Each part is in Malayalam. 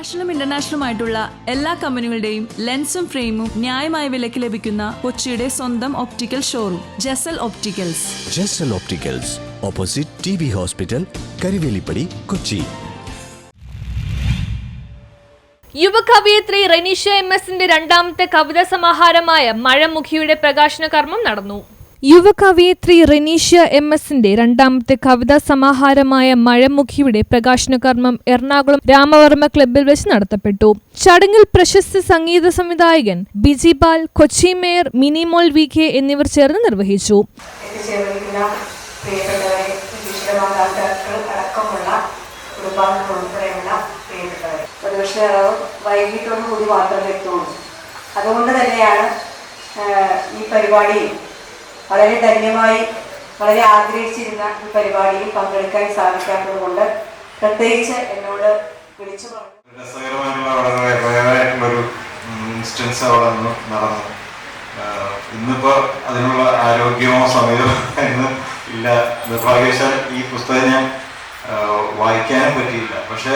നാഷണലും ഇന്റർനാഷണലുമായിട്ടുള്ള എല്ലാ കമ്പനികളുടെയും ലെൻസും ഫ്രെയിമും ന്യായമായ വിലയ്ക്ക് ലഭിക്കുന്ന കൊച്ചിയുടെ സ്വന്തം optical showroom Jesal opticals. Jesal opticals, opposite TB hospital, Karivelippady, Kochi. യുവകവയിത്രി റെനീഷ്യ MS-ന്റെ രണ്ടാമത്തെ കവിതാ സമാഹാരമായ മഴമുഖിയുടെ പ്രകാശന കർമ്മം നടന്നു. യുവകവയിത്രി റെനീഷ്യ MS-ന്റെ രണ്ടാമത്തെ കവിതാ സമാഹാരമായ മഴമുഖിയുടെ പ്രകാശന കർമ്മം എറണാകുളം രാമവർമ്മ ക്ലബ്ബിൽ വെച്ച് നടത്തപ്പെട്ടു. ചടങ്ങിൽ പ്രശസ്ത സംഗീത സംവിധായകൻ ബിജി ബാൽ, കൊച്ചി മേയർ മിനിമോൾ VK എന്നിവർ ചേർന്ന് നിർവഹിച്ചു. വൈകിട്ടോടുകൂടി മാത്രമേ എത്തുള്ളൂ. അതുകൊണ്ട് തന്നെയാണ് ഈ പരിപാടിയിൽ വളരെ ധന്യമായി വളരെ ആഗ്രഹിച്ചിരുന്ന ഈ പരിപാടിയിൽ പങ്കെടുക്കാൻ സാധിക്കാത്തത് കൊണ്ട് പ്രത്യേകിച്ച് എന്നോട് വിളിച്ചു പറഞ്ഞു. രസകരമായിട്ടുള്ളൊരു ഇൻസ്റ്റൻസ് അവിടെ നിന്ന് നടന്നു. ഇന്നിപ്പോൾ അതിനുള്ള ആരോഗ്യമോ സമയമോ ഇന്ന് ഇല്ല. നിർഭാഗ്യവശാൽ ഈ പുസ്തകം ഞാൻ വായിക്കാനും പറ്റിയില്ല. പക്ഷെ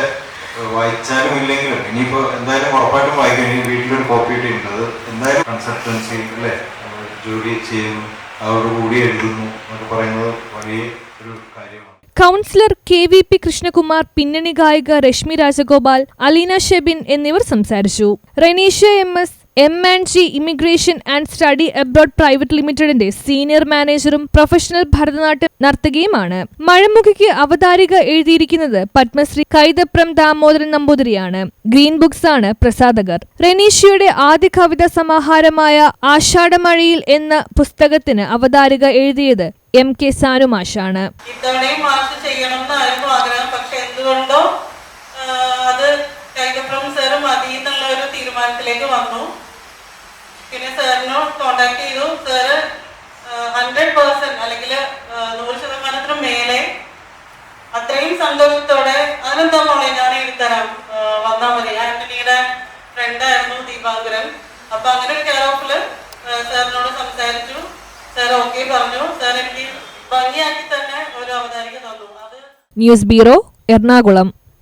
വായിച്ചാലും ഇല്ലെങ്കിലും ഇനിയിപ്പോൾ എന്തായാലും ഉറപ്പായിട്ടും വായിക്കാൻ വീട്ടിലൊരു കോപ്പി ഇട്ടിട്ടുണ്ട്. അത് എന്തായാലും കൺസൾട്ടൻസി അല്ലേ ജോലി ചെയ്യുന്നു, അതോടുകൂടി എഴുതുന്നു എന്നൊക്കെ പറയുന്നത് വലിയ ഒരു കാര്യമാണ്. കൗൺസിലർ KVP കൃഷ്ണകുമാർ, പിന്നണി ഗായിക രശ്മി രാജഗോപാൽ, അലീന ഷെബിൻ എന്നിവർ സംസാരിച്ചു. റെനീഷ്യ MS M&G immigration and study abroad private ലിമിറ്റഡിന്റെ സീനിയർ മാനേജറും പ്രൊഫഷണൽ ഭരതനാട്യം നർത്തകിയുമാണ്. മഴമുഖിക്ക് അവതാരിക എഴുതിയിരിക്കുന്നത് പത്മശ്രീ കൈതപ്രം ദാമോദരൻ നമ്പൂതിരിയാണ്. ഗ്രീൻ ബുക്സ് ആണ് പ്രസാധകർ. റെനീഷ്യയുടെ ആദ്യ കവിതാ സമാഹാരമായ ആഷാഢമഴയിൽ എന്ന പുസ്തകത്തിന് അവതാരിക എഴുതിയത് MK സാനുമാഷാണ്. ഇത്തവണയും മാർച്ച് ചെയ്യണമെന്നായിരുന്നു ആഗ്രഹം. പക്ഷെ എന്തുകൊണ്ടോ അത് കൈതപ്രം സാറ് മതി എന്നുള്ള ഒരു തീരുമാനത്തിലേക്ക് വന്നു. പിന്നെ സാറിനോട് കോണ്ടാക്ട് ചെയ്തു. സാറ് 100% അല്ലെങ്കിൽ 100% മേലെ അത്രയും സന്തോഷത്തോടെ അതിനെന്താ മോളെ ഞാൻ എഴുതരാം, വന്നാൽ മതി. ആന്റണിയുടെ ഫ്രണ്ടായിരുന്നു ദീപാങ്കുരൻ. അപ്പൊ അങ്ങനെ ഒരു കെയർ ഓഫില് സാറിനോട് സംസാരിച്ചു. സാർ ഓക്കെ പറഞ്ഞു. സാർ എനിക്ക് ഭംഗിയാക്കി തന്നെ ഒരു അവതാരിക തന്നു. അത് ന്യൂസ് ബ്യൂറോ, എറണാകുളം.